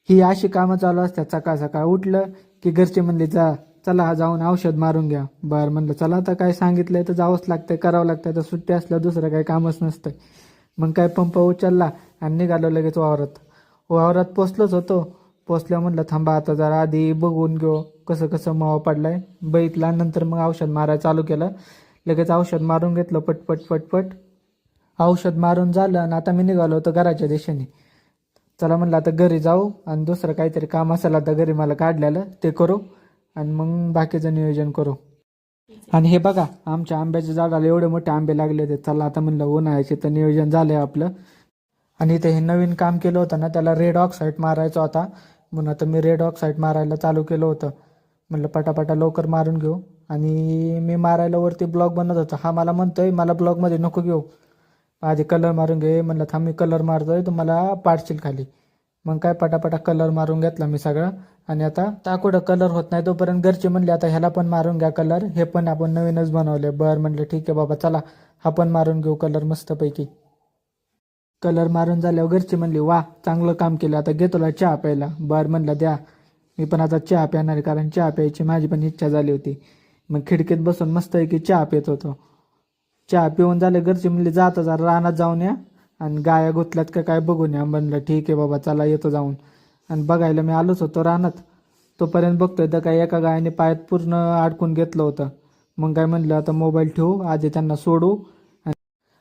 ही अशी कामं चालू असतात. सकाळ सकाळ उठलं की घरचे म्हणले चला जाऊन औषध मारून घ्या. बरं म्हणलं चला, आता काय सांगितलंय तर जावंच लागतंय, करावं लागतंय. तर सुट्टी असल्यावर दुसरं काही कामच नसतंय. मग काय पंप उचलला आणि निघालो लगेच वावरात. वावरात पोचलोच होतो. पोचल्यावर म्हणलं थांबा आता जरा आधी बघून घेऊ कसं कसं मावा पडलाय. बघितला, नंतर मग औषध मारायला चालू केलं. लगेच औषध मारून घेतलं पटपट पटपट. औषध मारून झालं आणि आता मी निघालो होतो घराच्या दिशेने. चला म्हणलं आता घरी जाऊ आणि दुसरं काहीतरी काम असेल आता घरी मला काढलेलं ते करू आणि मग बाकीचं नियोजन करू. आणि हे बघा, आमच्या आंब्याच्या झाडाला एवढे मोठे आंबे लागले होते. चला आता म्हणलं उन्हाळ्याचे तर नियोजन झालंय आपलं. आणि इथे हे नवीन काम केलं होतं ना, त्याला रेड ऑक्साईड मारायचा होता. म्हणून आता मी रेड ऑक्साईड मारायला चालू केलं होतं. म्हणलं पटापटा लवकर मारून घेऊ. आणि मी मारायला वरती ब्लॉक बनवत होतो. हा मला म्हणतोय मला ब्लॉकमध्ये नको घेऊ, आधी कलर मारून घे. म्हणलं थांब मी कलर मारतोय, तुम्हाला पाडशील खाली. मग काय पटापटा कलर मारून घेतला मी सगळा. आणि आता कुठं कलर होत नाही तोपर्यंत घरचे म्हणले आता ह्याला पण मारून घ्या कलर, हे पण आपण नवीनच बनवले. बरं म्हणलं ठीक आहे बाबा, चला हा पण मारून घेऊ कलर मस्तपैकी. कलर मारून झाल्यावर घरचे म्हणले वा चांगलं काम केलं, आता घे तुला चहा प्यायला. बरं म्हणलं द्या. मी पण आता चहा प्याणार आहे, कारण चहा प्यायची माझी पण इच्छा झाली होती. मग खिडकीत बसून मस्तपैकी चहा पित होतो. चहा पिऊन झालं, घरचे म्हणले जा आता जरा रानात जाऊन या आणि गाया गुतल्यात का काय बघून या. म्हणलं ठीक आहे बाबा चला येतो जाऊन. आणि बघायला मी आलोच होतो रानात. तोपर्यंत बघतोय तर काय एका गायाने पायात पूर्ण अडकून घेतलं होतं. मग काय म्हणलं आता मोबाईल ठेवू, आधी त्यांना सोडू.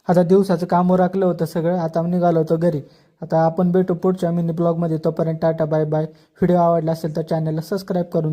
आता दिवसाचं काम उरकलं होतं सगळं. आता निघालो होतो घरी. आता आपण भेटू पुढच्या मिनी ब्लॉगमध्ये. तोपर्यंत टाटा बाय बाय. व्हिडिओ आवडला असेल तर चॅनलला सबस्क्राईब करून जा.